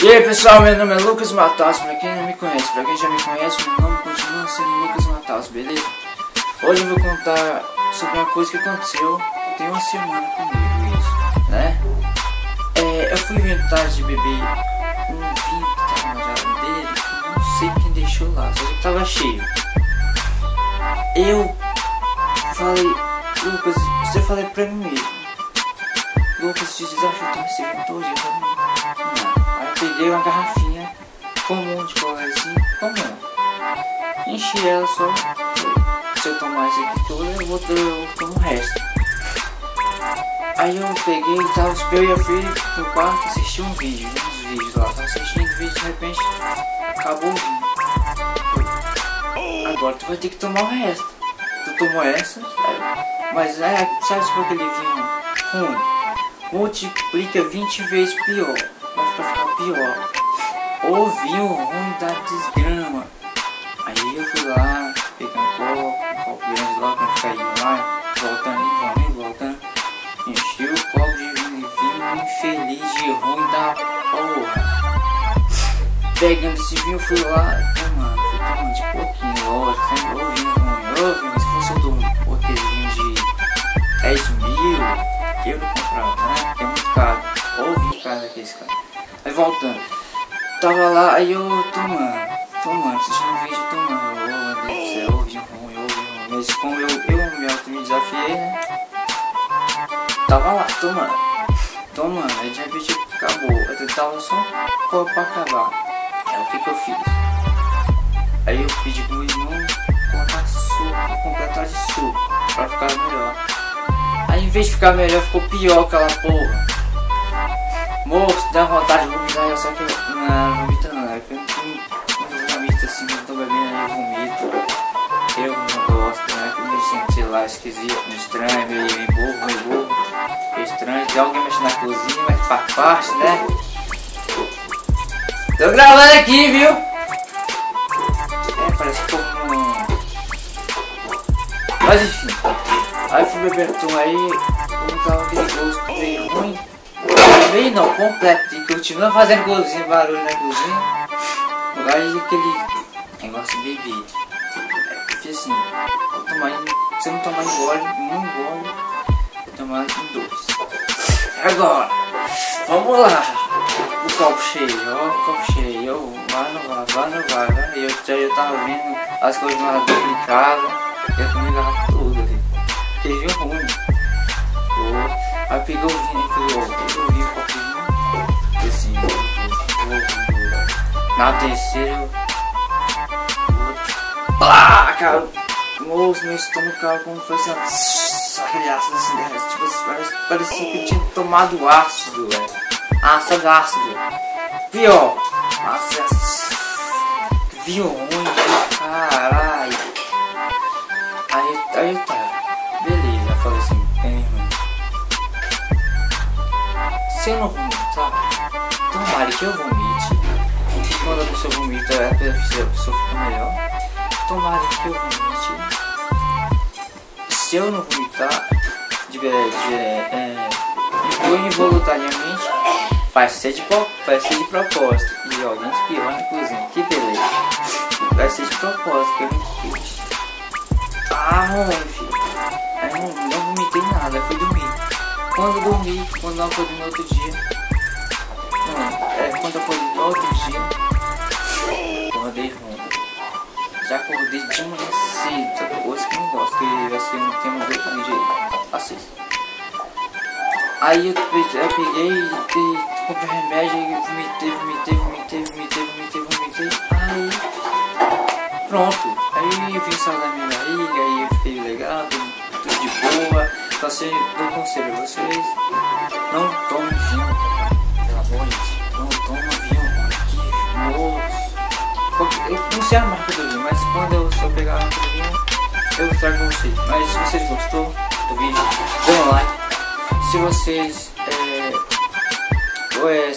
E aí pessoal, meu nome é Lucas Matos, pra quem não me conhece, pra quem já me conhece, meu nome continua sendo Lucas Matos, beleza? Hoje eu vou contar sobre uma coisa que aconteceu tem uma semana comigo, isso, né? Eu fui inventar de beber um vinho que tava na geladeira, que eu não sei quem deixou lá, só que tava cheio. Eu falei, Lucas, você falei pra mim mesmo, Lucas, te desafio tem esse vinho hoje, eu falei, não. Aí eu peguei uma garrafinha comum de colarzinho, comum, enchi ela só, se eu tomar isso aqui todo, eu tomo o resto. Aí eu peguei e tal, eu ia pro quarto assistir uns vídeos lá, tava assistindo vídeo, de repente acabou o vinho. Agora tu vai ter que tomar o resto. Tu tomou essa, mas sabe por aquele vinho ruim? Multiplica 20 vezes pior, vai ficar pior. O vinho ruim da desgrama. Aí eu fui lá, peguei um copo grande lá pra ficar indo lá, voltando, enchi o copo de vinho infeliz de ruim da porra. Pegando esse vinho, fui lá, fui tomando de pouquinho, lógico, sempre o vinho ruim, mas se fosse aquele vinho de 10 mil, eu não comprava, né? É muito caro, ou vinho caro daqueles caras. Aí voltando, tava lá, aí eu tomando, assistindo um vídeo tomando, meu Deus do céu, vinho ruim, mas como eu me desafiei, né? Tava lá, tomando, aí de repente acabou, eu tava só um copo pra acabar. Aí o que eu fiz? Aí eu pedi pro meu irmão colocar suco, completar de suco, pra ficar melhor. Aí em vez de ficar melhor, ficou pior aquela porra. Moço, dá vontade de vomitar, só que eu não vomito não, é porque quando eu vomito assim, eu tô bebendo, aí eu vomito. Eu não gosto, né, que eu me sinto, sei lá, esquisito, estranho, meio burro, estranho. Tem alguém mexendo na cozinha, mas faz parte, né? Tô gravando aqui, viu? Parece que eu não... Mas enfim, aí eu fui bebendo tom aí, como tava aquele gosto meio ruim. Meio não, completo, e continua fazendo cozinha, barulho na cozinha. Aí aquele negócio de beber. Porque assim, vou tomar se eu não tomar em gole, vou tomar em 2. Agora, vamos lá. O copo cheio, vai, não vai. Eu tava vendo as coisas mais duplicadas, e eu tomei a garrafa toda ali. Porque vinho ruim. Aí pegou o vinho, o copinho, assim, na terceira, cara, moço, meu estômago caiu como foi assim, aquele ácido assim, tipo, parecia que eu tinha tomado ácido, velho. Ácido. Pior. Vinho ruim, caralho. Aí tá. Beleza, eu falei assim, irmão. Se eu não vomitar, tomara que eu vomite. E quando a pessoa vomita, a pessoa fica melhor. Tomara que eu vomite. Se eu não vomitar, involuntariamente, vai ser de propósito. E alguém espirrou na cozinha, que beleza. Vai ser de propósito, que eu não quis. Ruim, filho. Aí não vomitei nada, fui dormir. Quando eu dormi, quando eu acordei no outro dia. Quando eu acordei no outro dia, acordei ruim. Já acordei de manhã cedo, coisa que eu não gosto, que vai ser um tema de outro vídeo aí. Assista. Aí eu peguei e comprei remédio e vomitei. Aí pronto. Aí eu vim sair da minha barriga, aí eu fiquei legal, tudo de boa. Só sei, dou um conselho a vocês, não tome vinho, pelo amor de Deus, não tome vinho, que moço. Eu não sei a marca do vinho, mas quando eu só pegar a marca do vinho, eu vou trago pra vocês. Mas se vocês gostou do vídeo, dê um like. Se vocês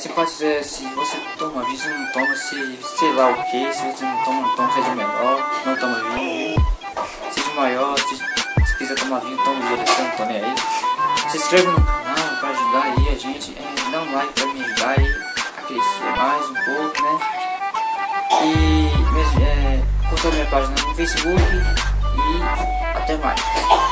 simpatizar, se você toma vinho, se não toma, sei lá o que, se você não toma, seja menor, não toma vinho, seja maior, se quiser tomar vinho, toma direção, não tome aí. Se inscreva no canal pra ajudar aí a gente, dá um like pra me ajudar aí a crescer. mais um pouco, né? E curta minha página no Facebook e até mais.